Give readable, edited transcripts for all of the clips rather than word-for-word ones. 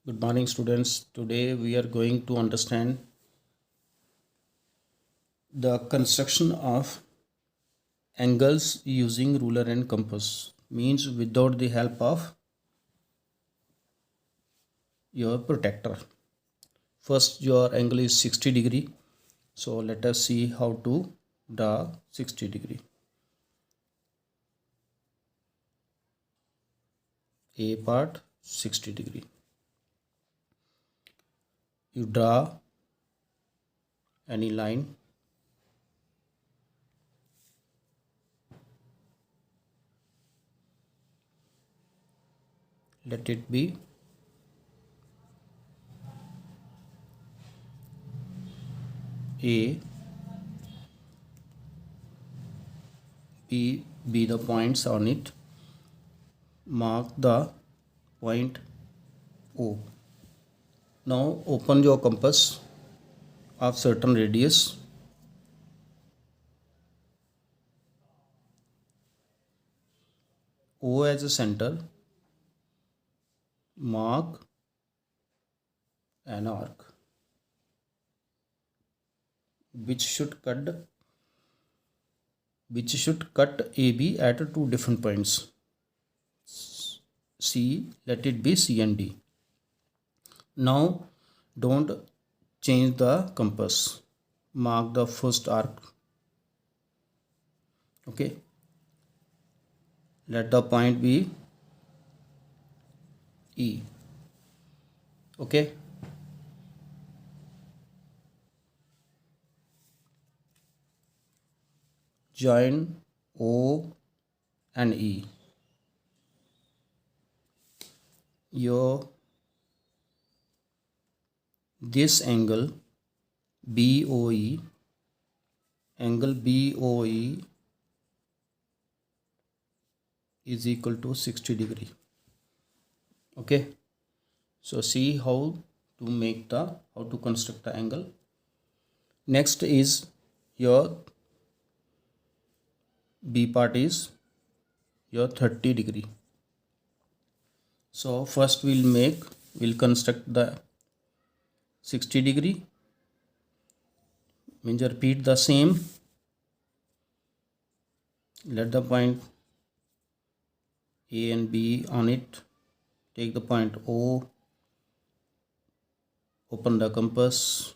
Good morning, students. Today we are going to understand the construction of angles using ruler and compass. Means without the help of your protractor. First, your angle is 60 degree. So let us see how to draw 60 degree. A part 60 degree. You draw any line. Let it be A, B the points on it. Mark the point O. Now open your compass of certain radius. O as a center. Mark an arc which should cut AB at two different points. C, let it be C and D. Now don't change the compass. Mark the first arc. Okay. Let the point be E. Okay. Join O and E. This angle BOE is equal to 60 degree. Okay, so see how to construct the angle. Next is your B part is your 30 degree. So first we'll construct the 60 degree. Means repeat the same. Let the point A and B on it. Take the point O. Open the compass.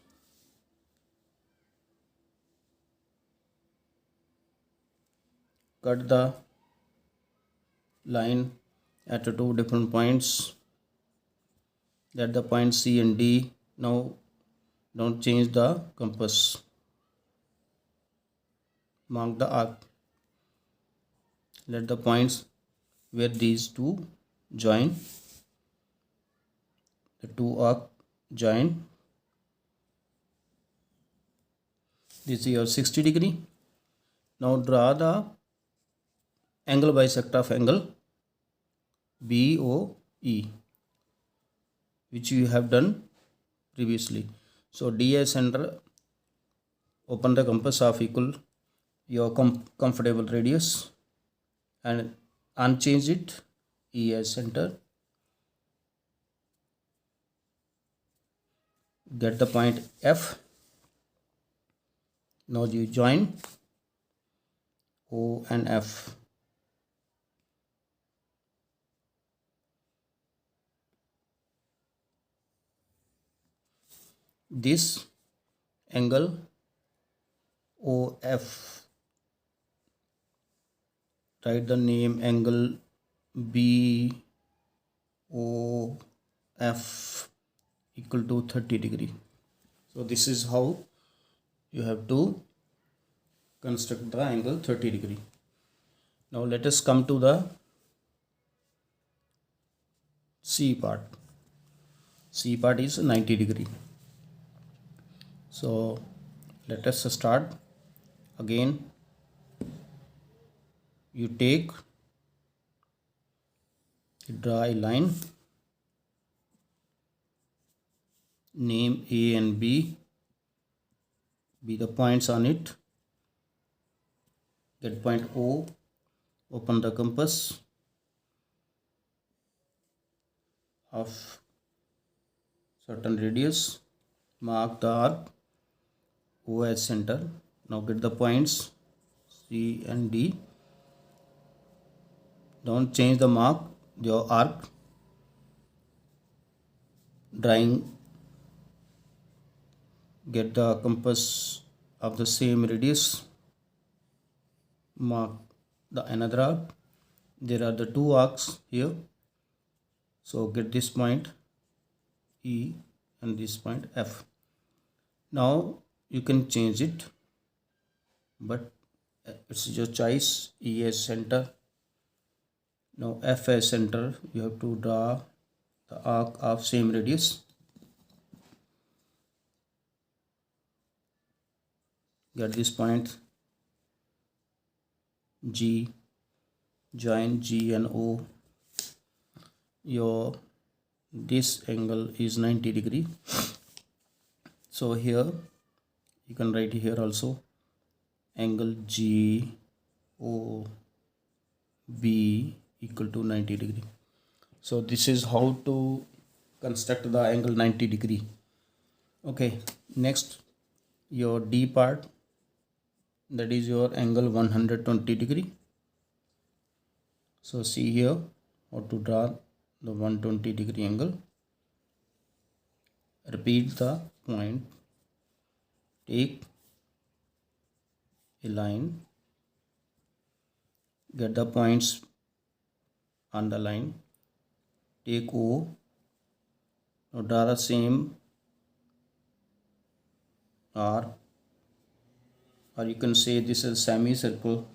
Cut the line at two different points. Let the point C and D. Now don't change the compass. Mark the arc. Let the points where these two join, the two arc join. This is your 60 degree. Now draw the angle bisector of angle BOE, which you have done previously. So D as center. Open the compass of equal your comfortable radius and unchange it. E as center. Get the point F. Now you join O and F. This angle OF, write the name angle BOF equal to 30 degree. So this is how you have to construct the angle 30 degree. Now let us come to the C part. C part is 90 degree. So let us start again. You draw a line, name A and B, be the points on it. Get point O, open the compass of certain radius, mark the arc O as center. Now get the points C and D. Don't change the mark, your arc. Drawing, get the compass of the same radius, mark the another arc. There are the two arcs here, so get this point E and this point F. Now you can change it, but it's your choice. E as center, now F as center. You have to draw the arc of same radius. Get this point G, join G and O. Your this angle is 90 degree, so here you can write here also angle G O B equal to 90 degree. So this is how to construct the angle 90 degree. Okay, next your D part, that is your angle 120 degree. So see here how to draw the 120 degree angle. Repeat the point, take a line, get the points on the line, take O. Now draw the same R, or you can say this is semicircle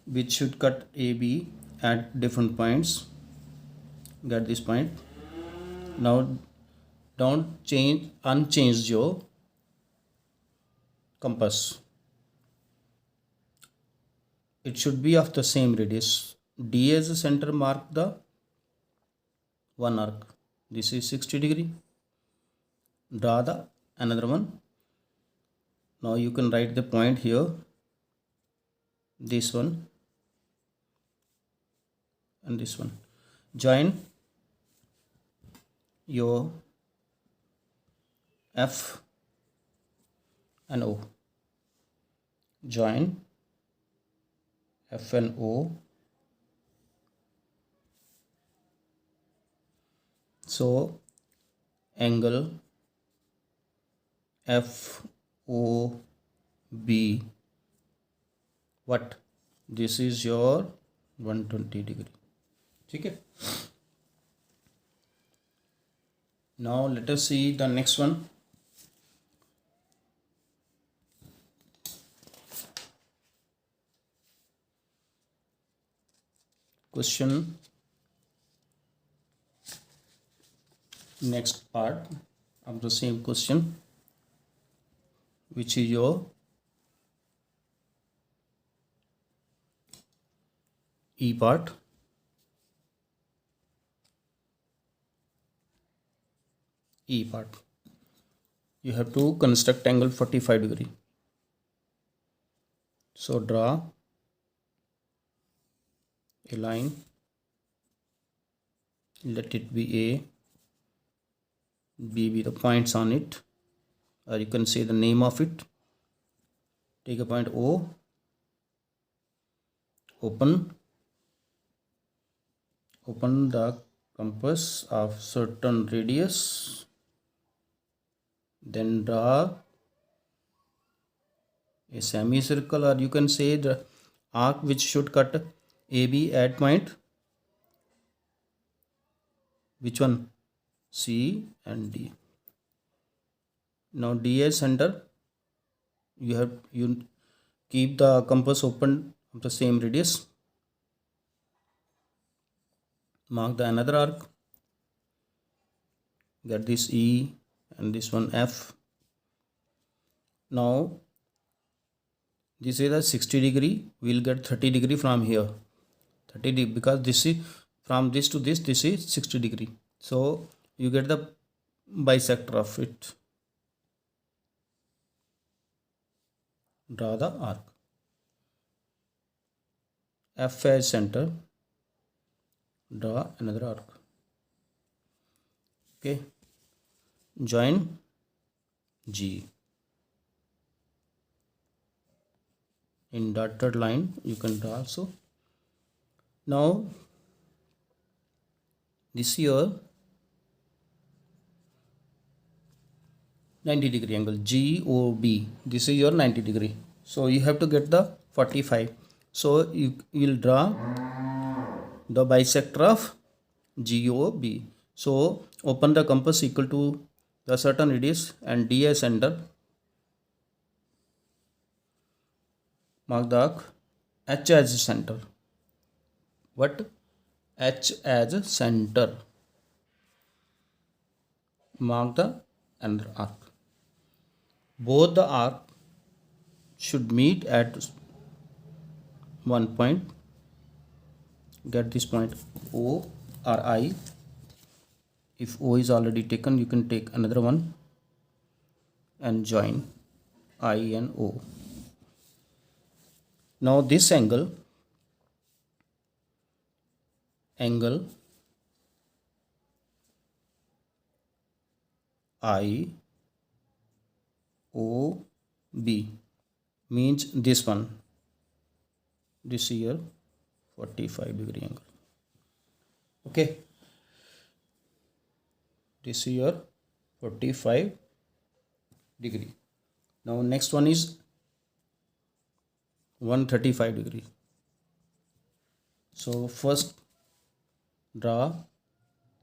which should cut AB at different points. Get this point. Now don't unchange your compass. It should be of the same radius. D as a center, mark the one arc. This is 60 degree. Draw the another one. Now you can write the point here, this one and this one. Join your F and O. Join F and O. So angle FOB, what? This is your 120 degree. ठीक है. Now let us see the next one. Question, next part of the same question, which is your E part. E part, you have to construct angle 45 degree. So draw a line, let it be A, B be the points on it, or you can say the name of it. Take a point O, open the compass of certain radius, then draw a semicircle, or you can say the arc which should cut AB at point, which one? C and D. Now D as center, you keep the compass open of the same radius, mark the another arc, get this E and this one F. Now this is a 60 degree, we'll get 30 degree from here, 30 degree, because this is from this to this is 60 degree. So you get the bisector of it. Draw the arc. F as center, draw another arc. Okay, join G. In dotted line you can draw also. Now this is your 90-degree angle GOB. This is your 90-degree. So you have to get the 45. So you will draw the bisector of GOB. So open the compass equal to the certain radius and D as center. Mark the arc. H as center. What? H as center. Mark the another arc. Both the arc should meet at one point. Get this point O or I. If O is already taken, you can take another one and join I and O. Now this angle I O B means this one. This is your 45-degree angle. Okay, this is your 45-degree. Now next one is 135-degree. So first draw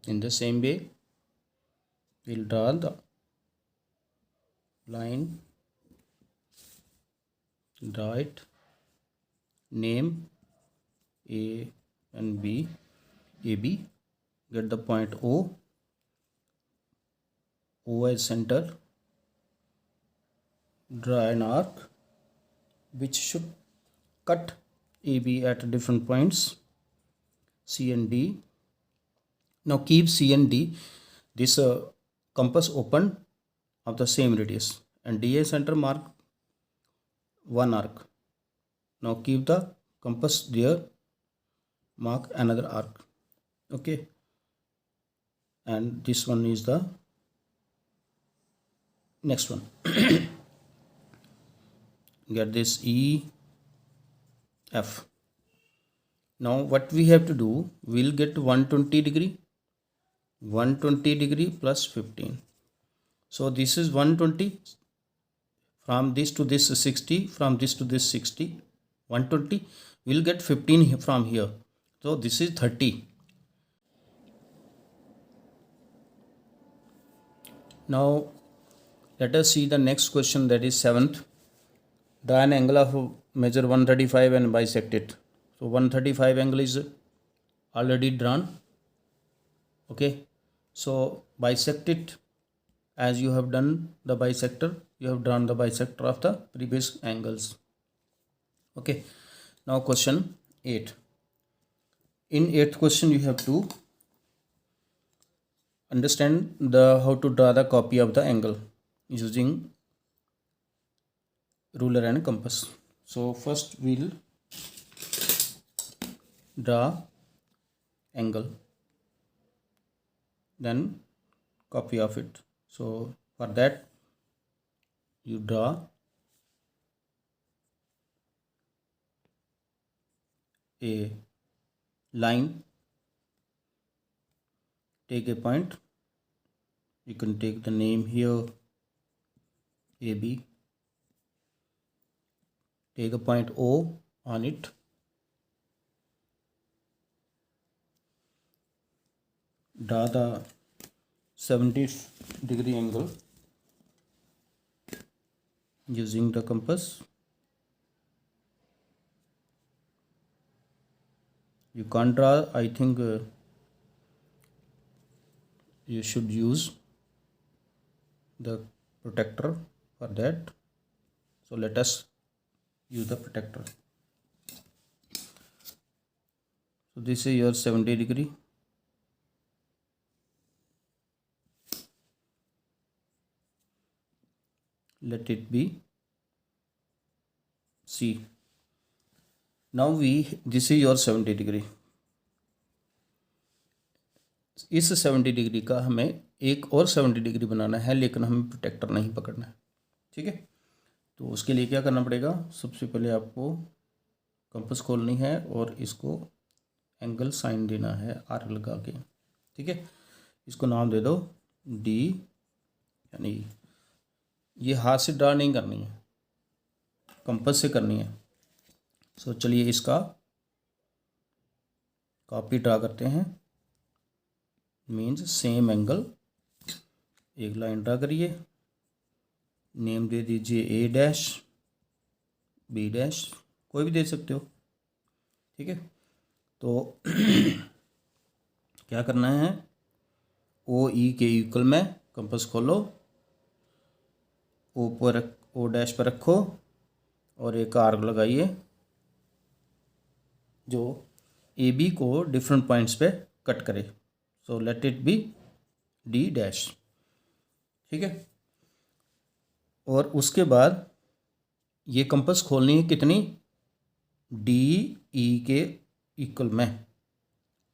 in the same way. We'll draw the line, draw it, name A and B, AB, get the point O as center, draw an arc which should cut AB at different points, C and D. Now keep C and D, this compass open of the same radius, and DA center mark one arc. Now keep the compass there, mark another arc. Okay, and this one is the next one. Get this E F. Now what we have to do, we'll get 120-degree plus 15. So this is 120, from this to this 60, from this to this 60, 120. We'll get 15 from here. So this is 30. Now let us see the next question, that is 7th. Draw an angle of measure 135 and bisect it. So 135 angle is already drawn. Okay, so bisect it as you have done the bisector. You have drawn the bisector of the previous angles. Okay, now question 8. In 8th question you have to understand how to draw the copy of the angle using ruler and compass. So first we'll draw angle, then copy of it. So for that you draw a line, take a point, you can take the name here AB, take a point O on it, draw the 70-degree angle using the compass. You can't draw, I think you should use the protector for that. So let us use the protector. So this is your 70-degree. Let it be C. Now this is your 70-degree. इस 70 degree का हमें एक और 70 degree बनाना है, लेकिन हमें protector नहीं पकड़ना है। ठीक है, तो उसके लिए क्या करना पड़ेगा, सबसे पहले आपको कंपास खोलनी है और इसको एंगल साइन देना है आर लगा के। ठीक है, इसको नाम दे दो डी, यानी ये हाथ से ड्रा नहीं करनी है, कंपास से करनी है। सो चलिए इसका कॉपी ड्रा करते हैं। मीन्स सेम एंगल, एक लाइन ड्रा करिए, नेम दे दीजिए ए डैश बी डैश, कोई भी दे सकते हो। ठीक है, तो क्या करना है, ओ ई के इक्वल में कंपास खोलो, ओ पर ओ डैश पर रखो और एक आर्क लगाइए जो ए बी को डिफरेंट पॉइंट्स पे कट करे। So let it be D dash. ठीक है, और उसके बाद ये कंपास खोलनी है कितनी, डी ई के इक्वल में,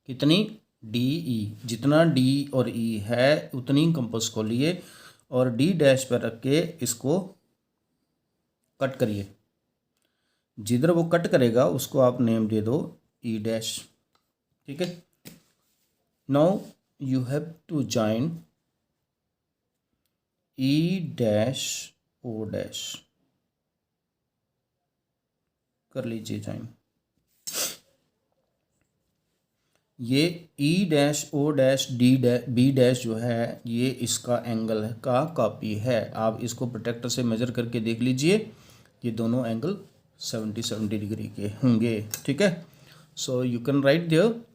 कितनी, डी ई, जितना डी और ई है उतनी कंपास खोलिए और डी डैश पर रख के इसको कट करिए। जिधर वो कट करेगा उसको आप नेम दे दो ई डैश। ठीक है, now you have to join E dash O dash, कर लीजिए ज्वाइन। ये E dash O dash D dash B dash जो है ये इसका एंगल का कॉपी है। आप इसको प्रोटेक्टर से मेजर करके देख लीजिए, ये दोनों एंगल 70 डिग्री के होंगे। ठीक है, so you can write there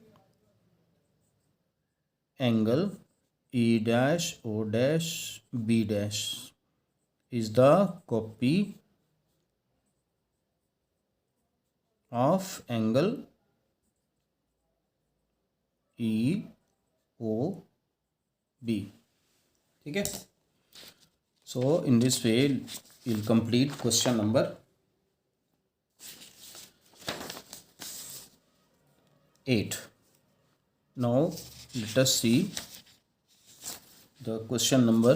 angle E dash O dash B dash is the copy of angle E O B. ठीक है, so in this way you'll complete question number 8. Now let us see the question number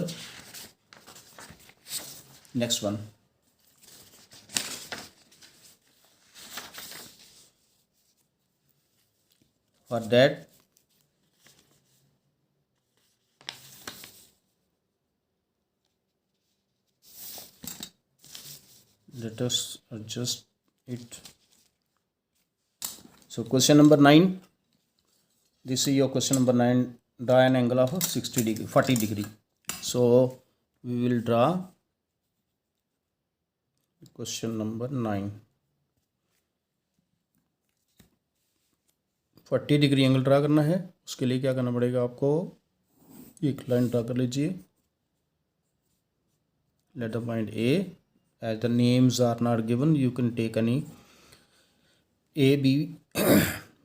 next one. For that let us adjust it. So question number 9, this is your question number 9. Draw an angle of 60 degree 40 degree. So we will draw question number 9, 40 degree angle draw करना है। उसके लिए क्या करना पड़ेगा, आपको एक line draw कर लीजिए, let the point A, as the names are not given you can take any A B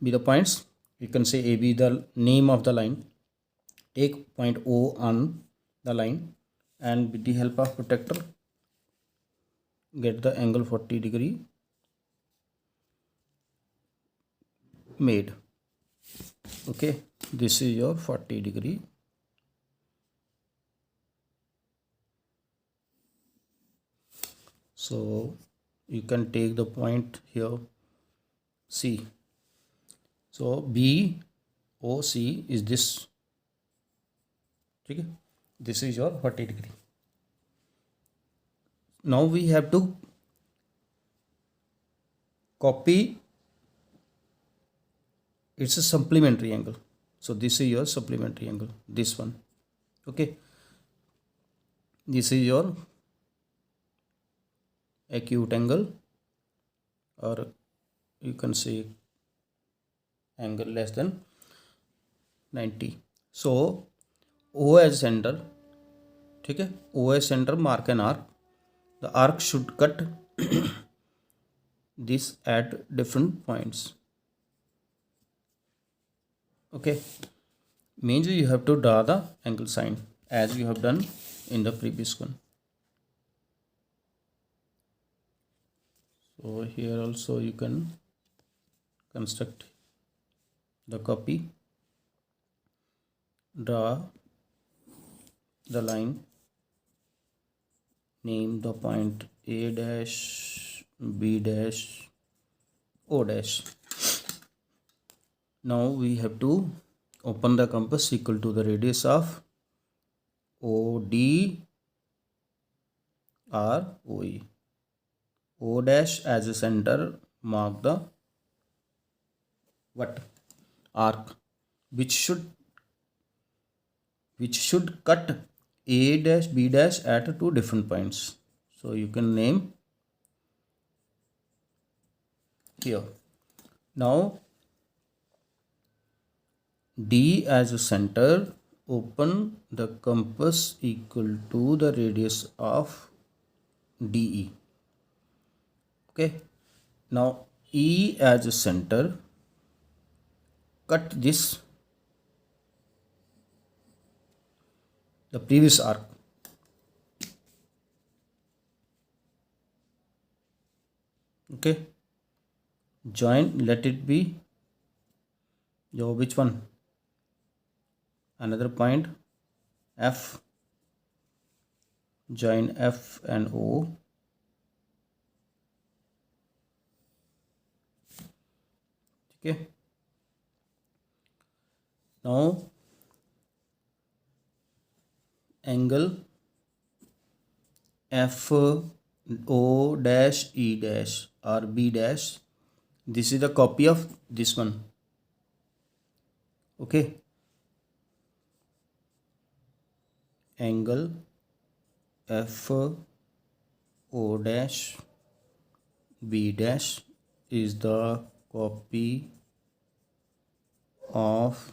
be the points, you can say A B the name of the line. Take point O on the line and with the help of protector get the angle 40 degree made. Okay, this is your 40 degree. So you can take the point here C. So B O C is this. ठीक है, this is your 40 degree. Now we have to copy, it's a supplementary angle. So this is your supplementary angle, this one. Okay, this is your acute angle, or you can say angle less than 90. So O as center, ठीक है, O as center, mark an arc. The arc should cut this at different points. Okay, means you have to draw the angle sign as you have done in the previous one. So here also you can construct the copy, draw the line, name the point A dash, B dash, O dash. Now we have to open the compass equal to the radius of OD or OE. O dash as a center, mark the what? Arc which should cut A dash B dash at two different points. So you can name here. Now D as a center, open the compass equal to the radius of DE. Okay. Now E as a center, cut this, the previous arc. Okay. Join, let it be your which one? Another point F. Join F and O. Okay. Now angle F O dash E dash or B dash, this is the copy of this one. Okay. Angle F O dash B dash is the copy of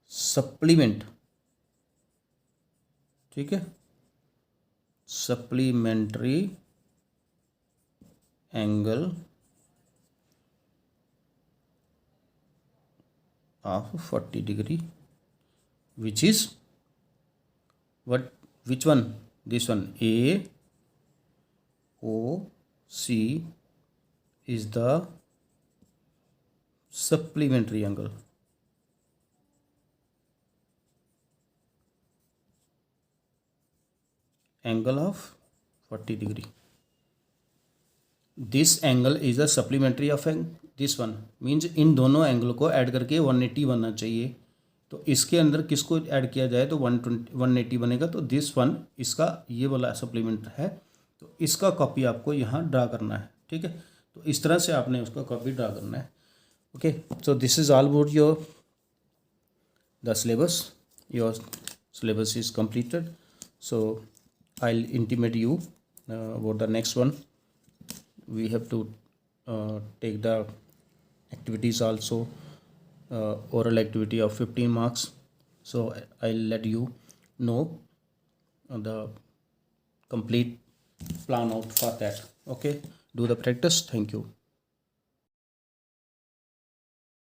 supplement. ठीक है, supplementary angle of 40 degree, which is what? Which one? This one. A O C is the supplementary angle. Angle of 40 degree. This angle is the supplementary of this one, means in दोनों angle को add करके 180 बनना चाहिए. तो इसके अंदर किसको add किया जाए तो 180 बनेगा. तो दिस वन इसका ये वाला सप्लीमेंट है, तो इसका कॉपी आपको यहाँ ड्रा करना है. ठीक है, तो इस तरह से आपने उसका कॉपी ड्रा करना है. Okay, so this is all about your the syllabus. Your syllabus is completed. So I'll intimate you about the next one. We have to take the activities also, oral activity of 15 marks. So I'll let you know the complete plan out for that. Okay, do the practice. Thank you.